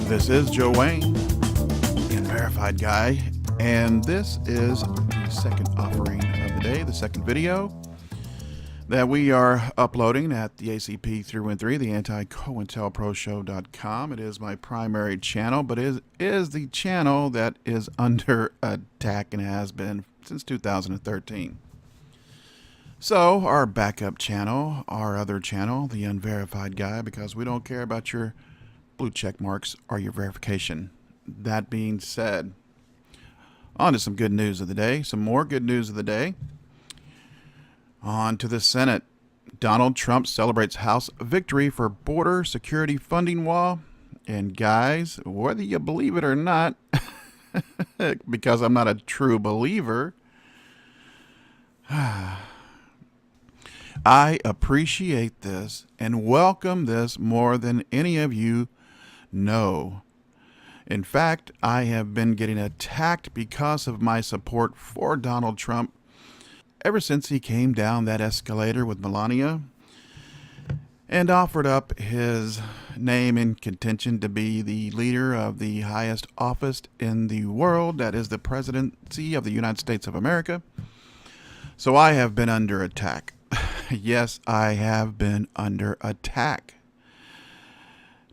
This is Joe Wayne, the UnVerified guy, and this is the second offering of the day, the second video that we are uploading at the ACP through and through, the anti-COINTELPROShow.com. It is my primary channel, but it is the channel that is under attack and has been since 2013. So our backup channel, our other channel, the UnVerified guy, because we don't care about your blue check marks or your verification. That being said, on to some good news of the day, some more good news of the day. On to the Senate. Donald Trump celebrates House victory for border security funding wall. And guys, whether you believe it or not, because I'm not a true believer, I appreciate this and welcome this more than any of you know. In fact, I have been getting attacked because of my support for Donald Trump ever since he came down that escalator with Melania and offered up his name in contention to be the leader of the highest office in the world, that is the presidency of the United States of America. So I have been under attack. Yes, I have been under attack.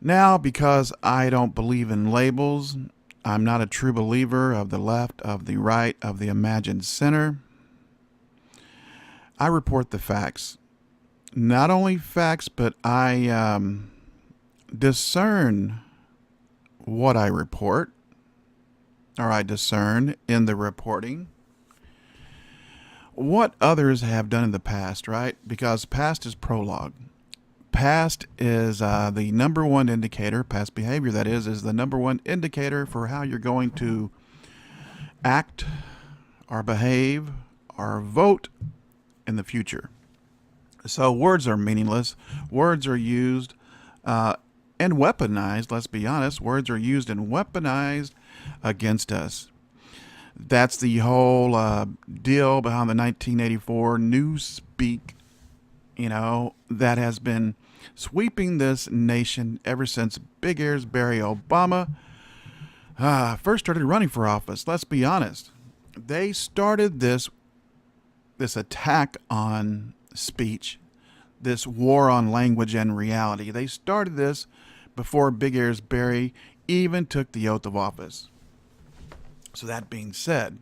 Now, because I don't believe in labels, I'm not a true believer of the left, of the right, of the imagined center. I report the facts. Not only facts, but I discern what I report, or I discern in the reporting what others have done in the past, right? Because past is prologue. Past is the number one indicator, past behavior that is the number one indicator for how you're going to act or behave or vote in the future. So words are meaningless. Words are used and weaponized, let's be honest. Words are used and weaponized against us. That's the whole deal behind the 1984 Newspeak, that has been sweeping this nation ever since Big Ears Barry Obama first started running for office. Let's be honest. They started this attack on speech, this war on language and reality. They started this before Big Ears Barry even took the oath of office. So that being said,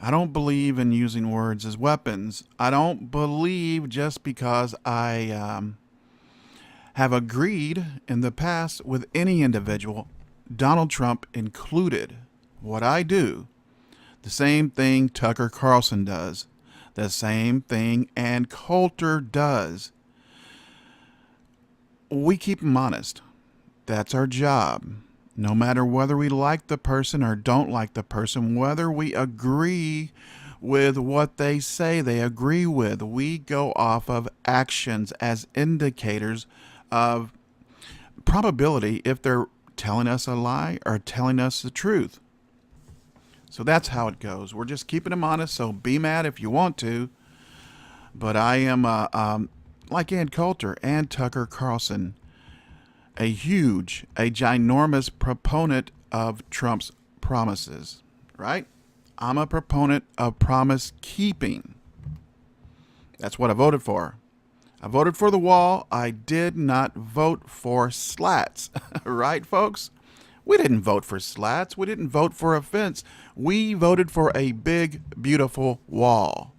I don't believe in using words as weapons. I don't believe just because I have agreed in the past with any individual, Donald Trump included, what I do, the same thing Tucker Carlson does, the same thing Ann Coulter does. We keep them honest. That's our job. No matter whether we like the person or don't like the person, whether we agree with what they say they agree with, we go off of actions as indicators of probability if they're telling us a lie or telling us the truth. So that's how it goes. We're just keeping them honest, so be mad if you want to. But I am, like Ann Coulter and Tucker Carlson, a ginormous proponent of Trump's promises, right? I'm a proponent of promise keeping. That's what I voted for. I voted for the wall. I did not vote for slats, right, folks? We didn't vote for slats. We didn't vote for a fence. We voted for a big, beautiful wall,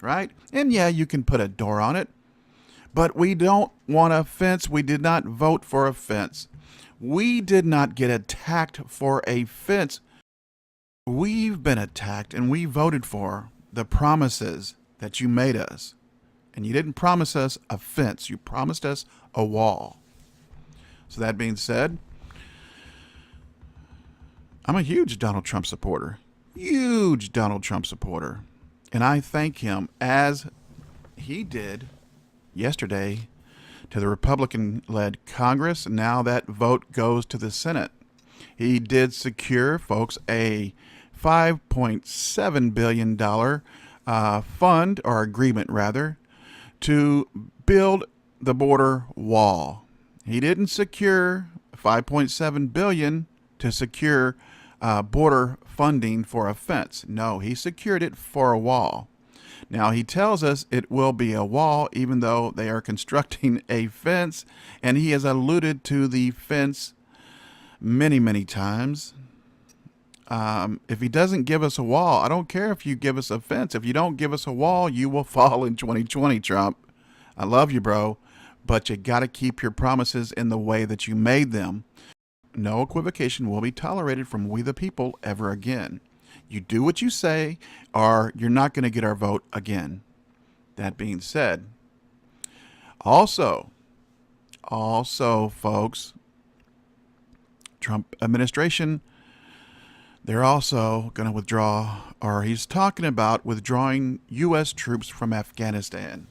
right? And yeah, you can put a door on it. But we don't want a fence. We did not vote for a fence. We did not get attacked for a fence. We've been attacked and we voted for the promises that you made us. And you didn't promise us a fence. You promised us a wall. So that being said, I'm a huge Donald Trump supporter. Huge Donald Trump supporter. And I thank him as he did yesterday to the Republican-led Congress. Now that vote goes to the Senate. He did secure, folks, a $5.7 billion fund, or agreement rather, to build the border wall. He didn't secure 5.7 billion to secure border funding for a fence. No, he secured it for a wall. Now, he tells us it will be a wall, even though they are constructing a fence, and he has alluded to the fence many, many times. If he doesn't give us a wall, I don't care if you give us a fence. If you don't give us a wall, you will fall in 2020, Trump. I love you, bro, but you got to keep your promises in the way that you made them. No equivocation will be tolerated from we the people ever again. You do what you say, or you're not going to get our vote again. That being said, also, folks, Trump administration, they're also going to withdraw, or he's talking about withdrawing U.S. troops from Afghanistan.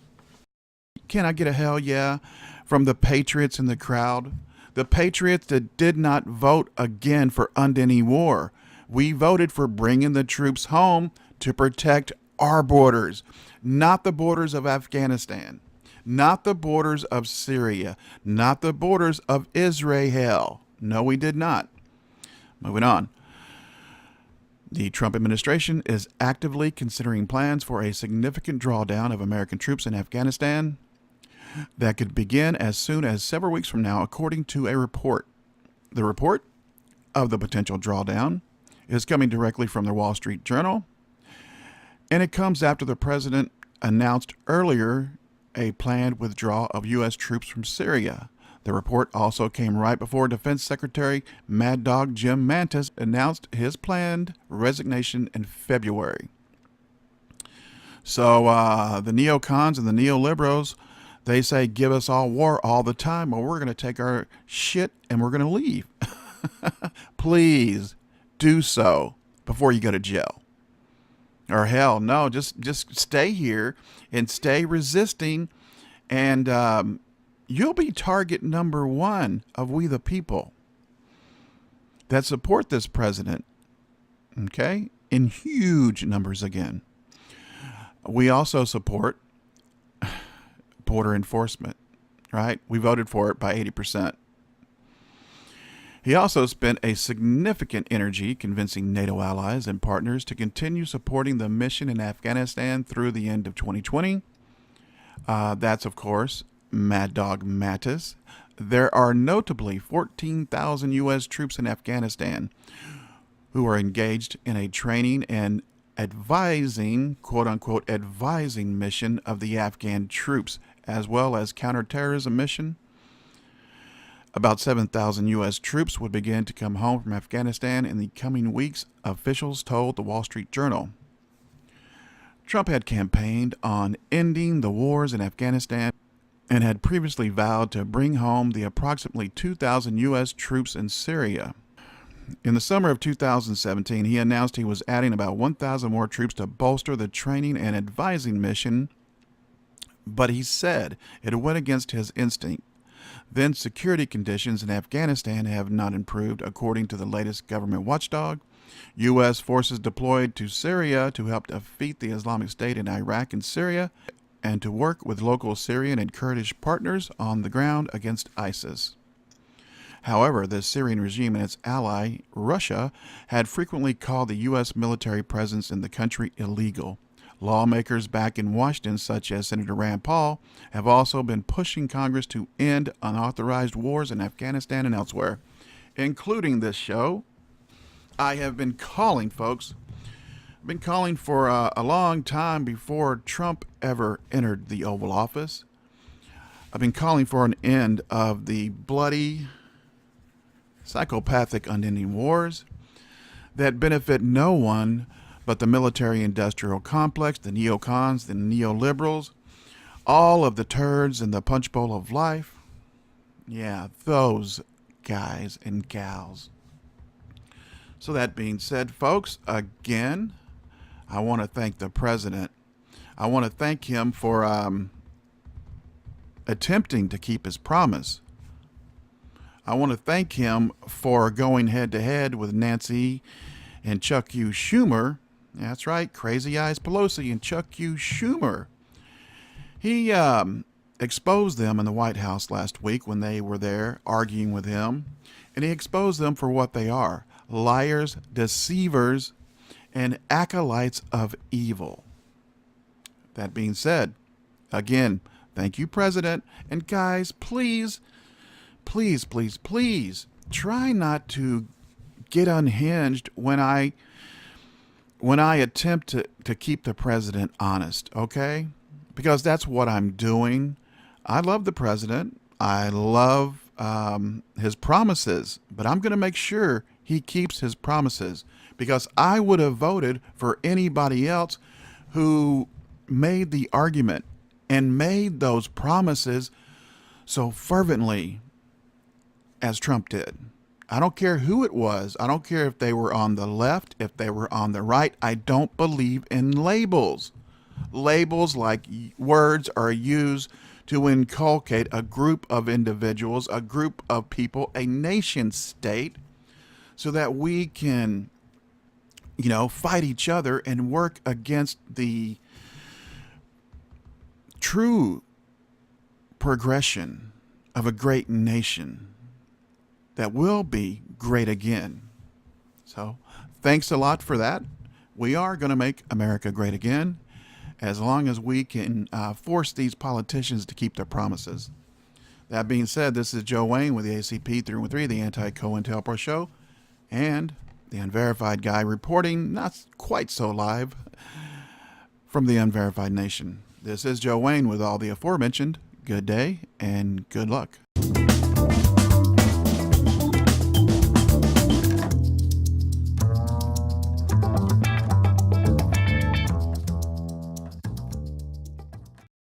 Can I get a hell yeah from the patriots in the crowd? The patriots that did not vote again for ending war. We voted for bringing the troops home to protect our borders, not the borders of Afghanistan, not the borders of Syria, not the borders of Israel. No, we did not. Moving on. The Trump administration is actively considering plans for a significant drawdown of American troops in Afghanistan that could begin as soon as several weeks from now, according to a report. The report of the potential drawdown is coming directly from the Wall Street Journal, and it comes after the president announced earlier a planned withdrawal of U.S. troops from Syria. The report also came right before Defense Secretary Mad Dog Jim Mattis announced his planned resignation in February. So the neocons and the neoliberals, they say, give us all war all the time, or we're going to take our shit and we're going to leave. Please do so before you go to jail. Or hell no, just stay here and stay resisting, and you'll be target number one of we the people that support this president, okay, in huge numbers again. We also support border enforcement, right? We voted for it by 80%. He also spent a significant energy convincing NATO allies and partners to continue supporting the mission in Afghanistan through the end of 2020. That's, of course, Mad Dog Mattis. There are notably 14,000 U.S. troops in Afghanistan who are engaged in a training and advising, quote-unquote, advising mission of the Afghan troops, as well as counterterrorism mission. About 7,000 U.S. troops would begin to come home from Afghanistan in the coming weeks, officials told the Wall Street Journal. Trump had campaigned on ending the wars in Afghanistan and had previously vowed to bring home the approximately 2,000 U.S. troops in Syria. In the summer of 2017, he announced he was adding about 1,000 more troops to bolster the training and advising mission, but he said it went against his instinct. Then security conditions in Afghanistan have not improved, according to the latest government watchdog. U.S. forces deployed to Syria to help defeat the Islamic State in Iraq and Syria, and to work with local Syrian and Kurdish partners on the ground against ISIS. However, the Syrian regime and its ally, Russia, had frequently called the U.S. military presence in the country illegal. Lawmakers back in Washington, such as Senator Rand Paul, have also been pushing Congress to end unauthorized wars in Afghanistan and elsewhere, including this show. I have been calling, folks. I've been calling for a long time before Trump ever entered the Oval Office. I've been calling for an end of the bloody, psychopathic, unending wars that benefit no one but the military-industrial complex, the neocons, the neoliberals, all of the turds in the punch bowl of life. Yeah, those guys and gals. So that being said, folks, again, I want to thank the president. I want to thank him for attempting to keep his promise. I want to thank him for going head-to-head with Nancy and Chuck U. Schumer. That's right, Crazy Eyes Pelosi and Chuck U. Schumer. He exposed them in the White House last week when they were there arguing with him, and he exposed them for what they are: liars, deceivers, and acolytes of evil. That being said, again, thank you, President. And guys, please, please, please, please try not to get unhinged when I attempt to keep the president honest, okay? Because that's what I'm doing. I love the president. I love his promises, but I'm going to make sure he keeps his promises, because I would have voted for anybody else who made the argument and made those promises so fervently as Trump did. I don't care who it was. I don't care if they were on the left, if they were on the right. I don't believe in labels. Labels, like words, are used to inculcate a group of individuals, a group of people, a nation state, so that we can, fight each other and work against the true progression of a great nation that will be great again. So, thanks a lot for that. We are going to make America great again, as long as we can force these politicians to keep their promises. That being said, this is Joe Wayne with the ACP 313, the Anti-COINTELPRO Show, and the Unverified guy reporting, not quite so live, from the Unverified Nation. This is Joe Wayne with all the aforementioned. Good day and good luck.